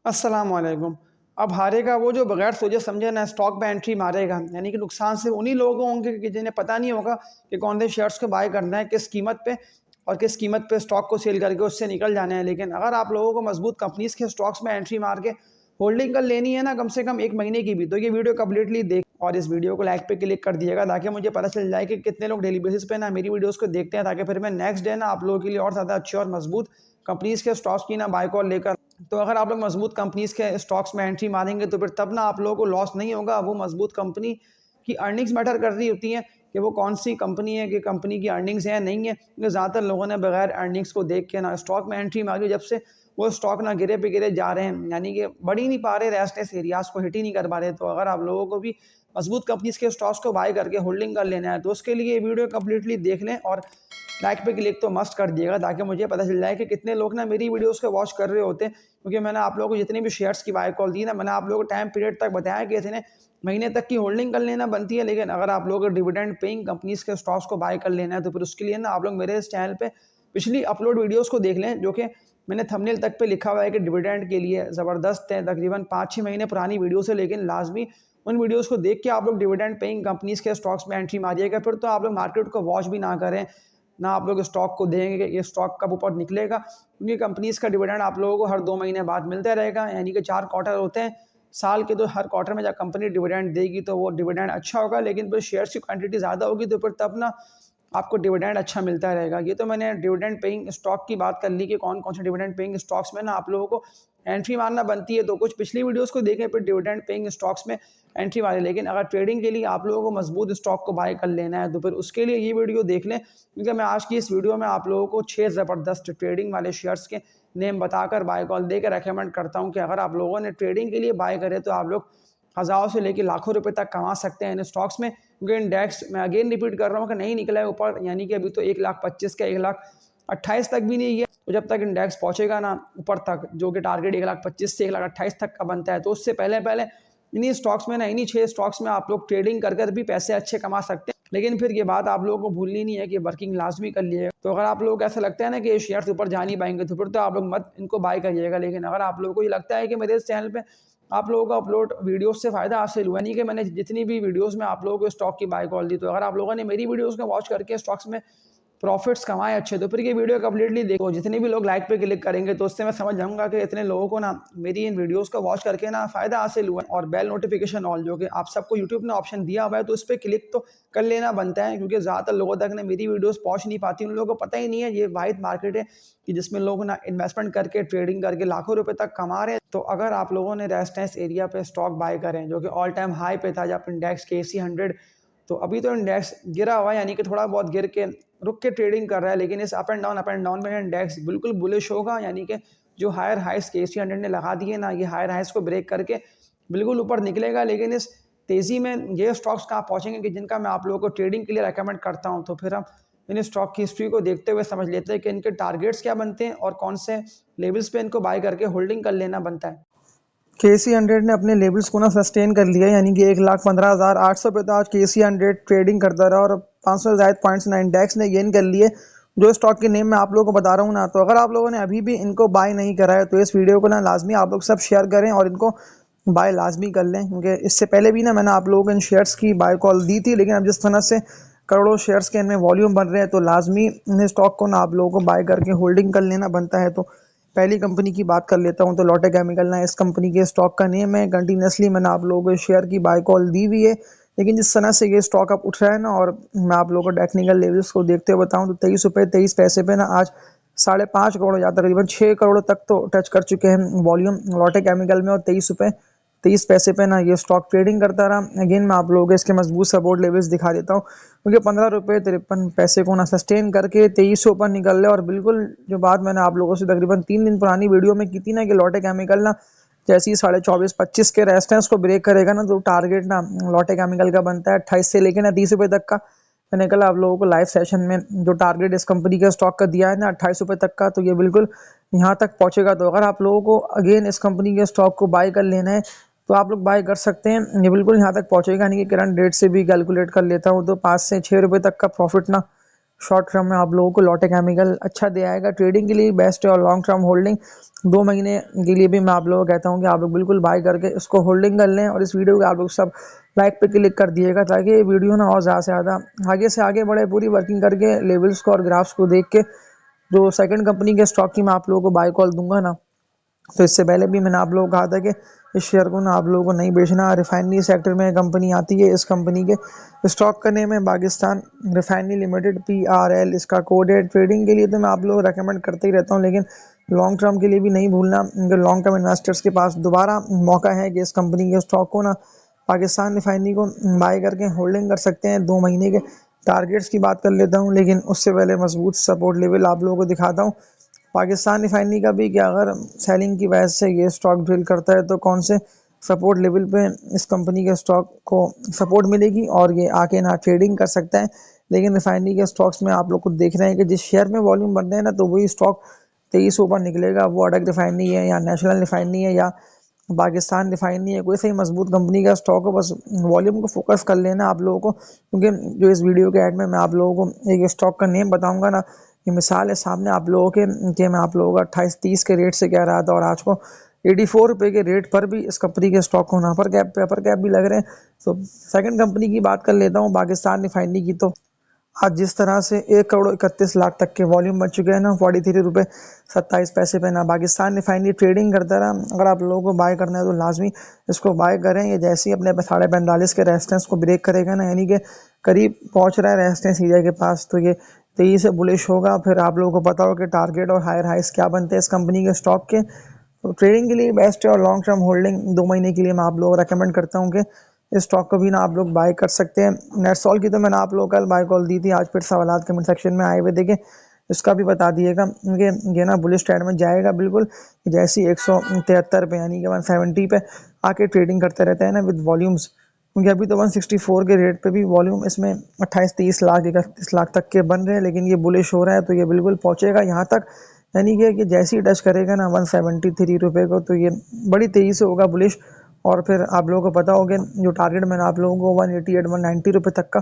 अस्सलाम वालेकुम। अब हारेगा वो जो बगैर सोचे समझे ना स्टॉक में एंट्री मारेगा, यानी कि नुकसान सिर्फ उन्हीं लोगों होंगे कि जिन्हें पता नहीं होगा कि कौन से शेयर्स को बाय करना है, किस कीमत पे और किस कीमत पे स्टॉक को सेल करके उससे निकल जाना है। लेकिन अगर आप लोगों को मजबूत कंपनीज के स्टॉक्स में एंट्री मार के होल्डिंग कर लेनी है ना, कम से कम 1 महीने की भी, तो ये वीडियो कंप्लीटली देख और इस वीडियो को लाइक पे क्लिक कर दिएगा ताकि मुझे पता चल जाए कि कितने लोग डेली बेसिस पे ना मेरी वीडियोस को देखते हैं, ताकि फिर मैं नेक्स्ट डे ना आप लोगों के लिए और ज़्यादा अच्छे और मजबूत कंपनीज के स्टॉक्स की ना बाय कॉल लेकर। तो अगर आप लोग मजबूत कंपनीज के स्टॉक्स में एंट्री मारेंगे तो फिर तब ना आप लोगों को लॉस नहीं होगा। वो मजबूत कंपनी की अर्निंग्स मैटर कर रही होती हैं कि वो कौन सी कंपनी है, कि कंपनी की अर्निंग्स है नहीं है, क्योंकि ज़्यादातर लोगों ने बगैर अर्निंग्स को देख के ना स्टॉक में एंट्री मारी, जब से वो स्टॉक ना गिरे पे गिरे जा रहे हैं, यानी कि बढ़ ही नहीं पा रहे, रेस्टलेस एरियाज को हिट ही नहीं कर पा रहे। तो अगर आप लोगों को भी मजबूत कंपनीज के स्टॉक्स को बाय करके होल्डिंग कर लेना है तो उसके लिए ये वीडियो कंप्लीटली देख लें और लाइक पे क्लिक तो मस्ट कर दिएगा ताकि मुझे पता चल जाए कि कितने लोग ना मेरी वीडियोस को वॉच कर रहे होते हैं। क्योंकि मैंने आप लोगों को जितनी भी शेयर्स की बाय कॉल दी ना, मैंने आप लोगों को टाइम पीरियड तक बताया कि इतने महीने तक की होल्डिंग कर लेना बनती है। लेकिन अगर आप लोगों को डिविडेंड पेइंग कंपनीज के स्टॉक्स को बाय कर लेना है तो फिर उसके लिए ना आप लोग मेरे इस चैनल पे पिछली अपलोड वीडियोस को देख लें, जो कि मैंने थंबनेल तक पे लिखा हुआ है कि डिविडेंड के लिए ज़बरदस्त है, तकरीबन 5-6 महीने पुरानी वीडियोस है। लेकिन लाजमी उन वीडियोस को देख के आप लोग डिविडेंड पेइंग कंपनीज के स्टॉक्स में एंट्री मारिएगा, फिर तो आप लोग मार्केट को वॉच भी ना करें, ना आप लोग स्टॉक को देंगे कि ये स्टॉक कब ऊपर निकलेगा, क्योंकि कंपनीज का डिविडेंड आप लोगों को हर 2 महीने बाद मिलता रहेगा, यानी कि 4 क्वार्टर होते हैं साल के। तो हर क्वार्टर में जब कंपनी डिविडेंड देगी तो वो डिविडेंड अच्छा होगा, लेकिन फिर शेयर्स की क्वांटिटी ज़्यादा होगी तो फिर तब ना आपको डिविडेंड अच्छा मिलता रहेगा। ये तो मैंने डिविडेंड पेइंग स्टॉक की बात कर ली कि कौन कौन से डिविडेंड पेइंग स्टॉक्स में ना आप लोगों को एंट्री मारना बनती है। तो कुछ पिछली वीडियोस को देखें फिर डिविडेंड पेइंग स्टॉक्स में एंट्री मारे। लेकिन अगर ट्रेडिंग के लिए आप लोगों को मजबूत स्टॉक को बाय कर लेना है तो फिर उसके लिए ये वीडियो देख लें, क्योंकि मैं आज की इस वीडियो में आप लोगों को 6 ज़बरदस्त ट्रेडिंग वाले शेयर्स के नेम बताकर बाय कॉल देकर रेकमेंड करता हूँ कि अगर आप लोगों ने ट्रेडिंग के लिए बाय करे तो आप लोग हज़ारों से लेकर लाखों रुपए तक कमा सकते हैं इन स्टॉक्स में। क्योंकि इंडेक्स मैं अगेन रिपीट कर रहा हूँ कि नहीं निकला है ऊपर, यानी कि अभी तो 1,25,000 का 1,28,000 तक भी नहीं है। तो जब तक इंडेक्स पहुंचेगा ना ऊपर तक, जो कि टारगेट 1,25,000 से 1,28,000 तक का बनता है, तो उससे पहले पहले इन्हीं स्टॉक्स में ना, इन्हीं 6 स्टॉक्स में आप लोग ट्रेडिंग कर कर भी पैसे अच्छे कमा सकते हैं। लेकिन फिर ये बात आप लोगों को भूलनी नहीं है कि वर्किंग लाजमी कर लिए। तो अगर आप लोगों को ऐसा लगता है ना कि ये शेयर्स ऊपर जा नहीं पाएंगे तो फिर तो आप लोग मत इनको बाय करिएगा। लेकिन अगर आप लोगों को ये लगता है कि मेरे इस चैनल पे आप लोगों को अपलोड वीडियोस से फ़ायदा हासिल हुआ, नहीं कि मैंने जितनी भी वीडियोस में आप लोगों को स्टॉक की बाय कॉल दी, तो अगर आप लोगों ने मेरी वीडियोस को वॉच करके स्टॉक्स में प्रॉफिट्स कमाए अच्छे, तो फिर ये वीडियो कंप्लीटली देखो। जितने भी लोग लाइक पे क्लिक करेंगे तो उससे मैं समझ जाऊंगा कि इतने लोगों को ना मेरी इन वीडियोस को वॉच करके ना फ़ायदा हासिल हुआ है। और बेल नोटिफिकेशन ऑल, जो कि आप सबको यूट्यूब ने ऑप्शन दिया हुआ है, तो उस पर क्लिक तो कर लेना बनता है, क्योंकि ज़्यादातर लोगों तक ने मेरी वीडियोस पहुंच नहीं पाती। उन लोगों को पता ही नहीं है ये वाहिद मार्केट है कि जिसमें लोग ना इन्वेस्टमेंट करके ट्रेडिंग करके लाखों रुपए तक कमा रहे हैं। तो अगर आप लोगों ने रेजिस्टेंस एरिया पे स्टॉक बाय करें, जो कि ऑल टाइम हाई पे था जब इंडेक्स KC 100, तो अभी तो इंडेक्स गिरा हुआ है, यानी कि थोड़ा बहुत गिर के रुक के ट्रेडिंग कर रहा है। लेकिन इस अप एंड डाउन में इंडेक्स बिल्कुल बुलिश होगा, यानी कि जो हायर हाइस KC 100 ने लगा दिए ना, ये हायर हाइस को ब्रेक करके बिल्कुल ऊपर निकलेगा। लेकिन इस तेज़ी में ये स्टॉक्स कहाँ पहुँचेंगे कि जिनका मैं आप लोगों को ट्रेडिंग के लिए रेकमेंड करता हूँ। तो फिर हम इन स्टॉक की हिस्ट्री को देखते हुए समझ लेते हैं कि इनके टारगेट्स क्या बनते हैं और कौन से लेवल्स पे इनको बाय करके होल्डिंग कर लेना बनता है। KC 100 ने अपने लेवल्स को ना सस्टेन कर लिया, यानी कि 1,15,800 पे था आज KC 100 ट्रेडिंग करता रहा और 500 जायद पॉइंट्स ना इंडेक्स ने गेन कर लिए। जो स्टॉक के नेम मैं आप लोगों को बता रहा हूँ ना, तो अगर आप लोगों ने अभी भी इनको बाय नहीं करा है तो इस वीडियो को ना लाजमी आप लोग सब शेयर करें और इनको बाय लाजमी कर लें, क्योंकि इससे पहले भी ना मैंने आप लोगों को इन शेयर्स की बाय कॉल दी थी। लेकिन अब जिस तरह से करोड़ों शेयर्स के इनमें वॉल्यूम बन रहे हैं तो लाजमी इन स्टॉक को ना आप लोगों को बाय करके होल्डिंग कर लेना बनता है। तो पहली कंपनी की बात कर लेता हूँ, तो लोटे केमिकल ना इस कंपनी के स्टॉक का नेम है। कंटिन्यूसली मैंने आप लोगों को शेयर की बाय कॉल दी हुई है, लेकिन जिस तरह से ये स्टॉक अब उठ रहा है ना, और मैं आप लोगों को टेक्निकल लेवल्स को देखते हुए बताऊँ तो 23 रुपये 23 पैसे पे ना आज 5.5 करोड़ या तकरीबन 6 करोड़ तक तो टच कर चुके हैं वॉल्यूम लोटे केमिकल में। और 23 रुपये 23 पैसे पे ना ये स्टॉक ट्रेडिंग करता रहा। अगेन मैं आप लोगों को इसके मजबूत सपोर्ट लेवल्स दिखा देता हूँ, क्योंकि 15 रुपये 53 पैसे को ना सस्टेन करके 23 से ऊपर निकल रहे। और बिल्कुल जो बात मैंने आप लोगों से तकरीबन 3 दिन पुरानी वीडियो में की थी ना, कि लोटे केमिकल ना जैसे ही 24.25 के रेजिस्टेंस को ब्रेक करेगा ना, तो टारगेट ना लोटे केमिकल का बनता है 28 से लेकर ना 30 रुपये तक का। मैंने कल आप लोगों को लाइव सेशन में जो टारगेट इस कंपनी के स्टॉक का दिया है ना 28 रुपये तक का, तो ये बिल्कुल यहाँ तक पहुंचेगा। तो अगर आप लोगों को अगेन इस कंपनी के स्टॉक को बाय कर लेना है तो आप लोग बाय कर सकते हैं। ये बिल्कुल यहाँ तक पहुंचेगा, यानी कि करंट रेट से भी कैलकुलेट कर लेता हूँ तो 5 से 6 रुपये तक का प्रॉफिट ना शॉर्ट टर्म में आप लोगों को लॉटे केमिकल अच्छा दे आएगा, ट्रेडिंग के लिए बेस्ट है। और लॉन्ग टर्म होल्डिंग 2 महीने के लिए भी मैं आप लोगों को कहता हूँ कि आप लोग बिल्कुल बाय करके इसको होल्डिंग कर लें। और इस वीडियो को आप लोग सब लाइक पे क्लिक कर दिएगा ताकि ये वीडियो ना और ज़्यादा से ज़्यादा आगे से आगे बढ़े। पूरी वर्किंग करके लेवल्स को और ग्राफ्स को देख के जो सेकंड कंपनी के स्टॉक की मैं आप लोगों को बाय कॉल दूंगा ना, तो इससे पहले भी मैंने आप लोगों को कहा था कि इस शेयर को ना आप लोगों को नहीं बेचना। रिफाइनरी सेक्टर में कंपनी आती है, इस कंपनी के स्टॉक का नेम है पाकिस्तान रिफाइनरी लिमिटेड, PRL इसका कोड है। ट्रेडिंग के लिए तो मैं आप लोगों को रेकमेंड करते ही रहता हूँ, लेकिन लॉन्ग टर्म के लिए भी नहीं भूलना। लॉन्ग टर्म इन्वेस्टर्स के पास दोबारा मौका है कि इस कंपनी के स्टॉक को ना पाकिस्तान रिफाइनरी को बाय करके होल्डिंग कर सकते हैं। 2 महीने के टारगेट्स की बात कर लेता हूँ, लेकिन उससे पहले मजबूत सपोर्ट लेवल आप लोगों को दिखाता हूँ। पाकिस्तान रिफाइनरी का भी क्या, अगर सेलिंग की वजह से ये स्टॉक ड्रिल करता है तो कौन से सपोर्ट लेवल पे इस कंपनी के स्टॉक को सपोर्ट मिलेगी और ये आके ना ट्रेडिंग कर सकता है। लेकिन रिफाइनरी के स्टॉक्स में आप लोग को देख रहे हैं कि जिस शेयर में वॉल्यूम बन रहे हैं ना, तो वही स्टॉक 23 ऊपर निकलेगा। वो अडक रिफाइनरी है या नेशनल रिफाइनरी है या पाकिस्तान रिफाइनरी है, कोई सही मजबूत कंपनी का स्टॉक हो, बस वॉल्यूम को फोकस कर लेना आप लोगों को। क्योंकि जो इस वीडियो के ऐड में मैं आप लोगों को एक स्टॉक का नेम बताऊंगा ना, ये मिसाल है सामने आप लोगों के कि मैं आप लोगों को 28-30 के रेट से कह रहा था और आज को 84 रुपये के रेट पर भी इस कंपनी के स्टॉक को ना अपर कैप भी लग रहे हैं। तो सेकंड कंपनी की बात कर लेता हूँ पाकिस्तान रिफाइनरी की। तो आज जिस तरह से 1 करोड़ 31 लाख तक के वॉल्यूम बच चुके हैं ना, 43 रुपये 27 पैसे पे ना पाकिस्तान रिफाइनरी ट्रेडिंग करता रहा। अगर आप लोगों को बाय करना है तो लाजमी इसको बाय करें। ये जैसे ही अपने 45.5 के रेजिस्टेंस को ब्रेक करेगा ना, यानी कि करीब पहुंच रहा है रेजिस्टेंस एरिया के पास, तो ये तेजी से बुलिश होगा। फिर आप लोगों को पता हो कि टारगेट और हायर हाइस क्या बनते हैं इस कंपनी के स्टॉक के। तो ट्रेडिंग के लिए बेस्ट है और लॉन्ग टर्म होल्डिंग 2 महीने के लिए मैं आप लोगों को रेकमेंड करता हूँ कि इस स्टॉक को भी ना आप लोग बाय कर सकते हैं। नेटसॉल की तो मैंने आप लोगों को कल बाय कॉल दी थी, आज फिर सवालात कमेंट सेक्शन में आए हुए देखे, इसका भी बता दिएगा कि ये ना बुलिश ट्रेंड में जाएगा बिल्कुल। जैसे 173 पे यानी कि 170 पे आके ट्रेडिंग करते रहते हैं ना विद वॉल्यूम्स, क्योंकि अभी तो 164 के रेट पे भी वॉल्यूम इसमें 28-30 लाख 31 लाख तक के बन रहे हैं, लेकिन ये बुलिश हो रहा है तो ये बिल्कुल पहुंचेगा यहाँ तक। यानी कि जैसे ही टच करेगा ना 173 रुपये को, तो ये बड़ी तेज़ी से होगा बुलिश। और फिर आप लोगों को पता होगा जो टारगेट मैंने आप लोगों को 188-190 रुपये तक का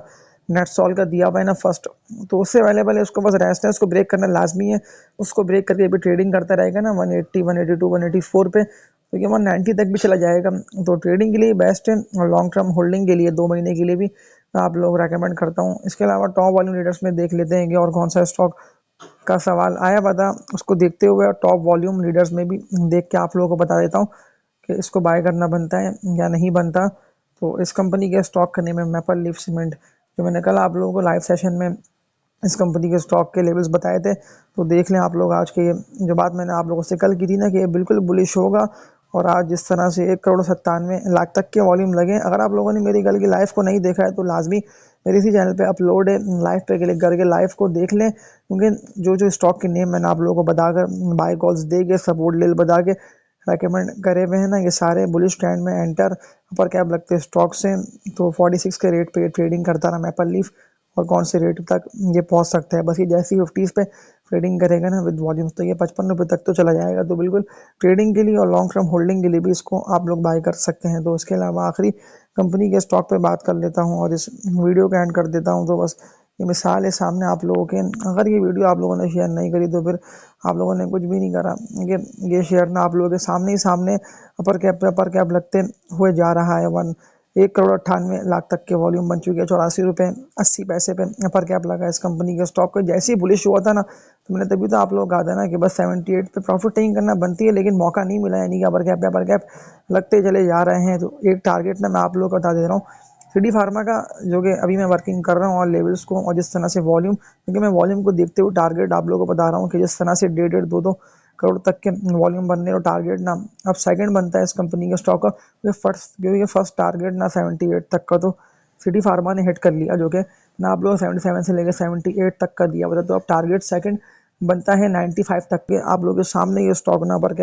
नेटसॉल का दिया हुआ है ना फर्स्ट, तो उससे पहले उसको बस रेजिस्टेंस को ब्रेक करना लाजमी है। उसको ब्रेक करके अभी ट्रेडिंग करता रहेगा ना 180 182 184 पे, तो ये 190 तक भी चला जाएगा। तो ट्रेडिंग के लिए बेस्ट है और लॉन्ग टर्म होल्डिंग के लिए 2 महीने के लिए भी मैं आप लोग रेकमेंड करता हूँ। इसके अलावा टॉप वॉल्यूम लीडर्स में देख लेते हैं कि और कौन सा स्टॉक का सवाल आया बता, उसको देखते हुए और टॉप वॉल्यूम लीडर्स में भी देख के आप लोगों को बता देता हूँ कि इसको बाय करना बनता है या नहीं बनता। तो इस कंपनी के स्टॉक का नेम है मैपल लीफ सीमेंट। जो मैंने कल आप लोगों को लाइव सेशन में इस कंपनी के स्टॉक के लेवल्स बताए थे, तो देख लें आप लोग आज के जो बात मैंने आप लोगों से कल की थी ना कि ये बिल्कुल बुलिश होगा। और आज जिस तरह से 1 करोड़ 97 लाख तक के वॉल्यूम लगे, अगर आप लोगों ने मेरी कल की लाइव को नहीं देखा है तो लाजमी मेरे इसी चैनल पे अपलोड है, लाइव पे क्लिक करके लाइव को देख लें। क्योंकि जो जो स्टॉक के नेम मैंने आप लोगों को बताकर बाय कॉल्स दे के सपोर्ट लेवल बता के रेकमेंड करे हुए हैं ना, ये सारे बुलिश ट्रेंड में एंटर अपर कैप लगते स्टॉक से। तो 46 के रेट पे ट्रेडिंग करता रहा मैपल लीफ, और कौन से रेट तक ये पहुंच सकता है, बस ये जैसे ही 50 पे ट्रेडिंग करेगा ना विद वॉल्यूम्स, तो ये 55 रुपये तक तो चला जाएगा। तो बिल्कुल ट्रेडिंग के लिए और लॉन्ग टर्म होल्डिंग के लिए भी इसको आप लोग बाय कर सकते हैं। तो इसके अलावा आखिरी कंपनी के स्टॉक पे बात कर लेता हूँ और इस वीडियो को एंड कर देता हूँ। तो बस ये मिसाल है सामने आप लोगों के, अगर ये वीडियो आप लोगों ने शेयर नहीं करी तो फिर आप लोगों ने कुछ भी नहीं करा। ये शेयर ना आप लोगों के सामने ही सामने अपर कैप लगते हुए जा रहा है। 1 करोड़ 98 लाख तक के वॉल्यूम बन चुके हैं, 84 रुपये 80 पैसे पे अपर कैप लगा इस कंपनी के स्टॉक को। जैसे ही बुलिश हुआ था ना, तो मैंने तभी तो आप लोग कहा था ना कि बस 78 पे प्रॉफिट टेकिंग करना बनती है, लेकिन मौका नहीं मिला, यानी कि अपर कैप लगते चले जा रहे हैं। तो एक टारगेट ना मैं आप लोग को बता दे रहा हूँ सीडी फार्मा का, जो कि अभी मैं वर्किंग कर रहा हूँ और लेवल्स को और जिस तरह से वॉल्यूम, क्योंकि मैं वॉल्यूम को देखते हुए टारगेट आप लोगों को बता रहा हूँ कि जिस तरह से 1.5 करोड़ तक के वॉल्यूम बनने और टारगेट ना अब सेकंड बनता है इस कंपनी के स्टॉक का। क्योंकि फर्स्ट टारगेट ना 78 तक का तो सिटी फार्मा ने हिट कर लिया, जो कि ना आप लोग 77 से लेकर 78 तक का दिया बता। तो अब टारगेट सेकंड बनता है 95 तक के। आप लोगों के सामने ये स्टॉक ना अपर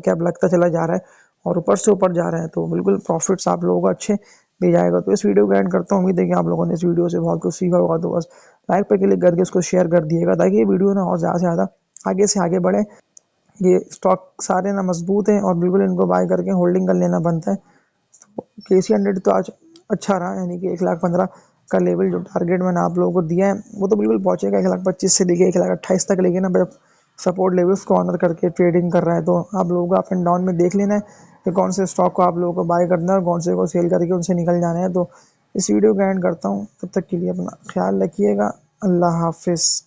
कैप लगता चला जा रहा है और ऊपर से ऊपर जा रहा है, तो बिल्कुल प्रॉफिट्स आप लोगों को अच्छे दे जाएगा। तो इस वीडियो को एंड करता हूँ, उम्मीद है कि आप लोगों ने इस वीडियो से बहुत कुछ सीखा होगा। तो बस लाइक पे क्लिक करके इसको शेयर कर दिएगा ताकि ये वीडियो ना और ज़्यादा से ज़्यादा आगे से आगे बढ़े। ये स्टॉक सारे ना मजबूत हैं और बिल्कुल इनको बाय करके होल्डिंग कर लेना बनता है। KC 100 तो आज अच्छा रहा, यानी कि 1,15,000 का लेवल जो टारगेट मैंने आप लोगों को दिया है वो तो बिल्कुल पहुंचेगा 1,25,000 से लेके 1,28,000 तक, लेकिन अब सपोर्ट लेवल्स को ऑनर करके ट्रेडिंग कर रहा है तो आप लोगों को अप एंड डाउन में देख लेना है कि कौन से स्टॉक को आप लोगों को बाय करना है और कौन से को सेल करके उनसे निकल जाना है। तो इस वीडियो को एंड करता हूँ, तब तक के लिए अपना ख्याल रखिएगा। अल्लाह हाफिज़।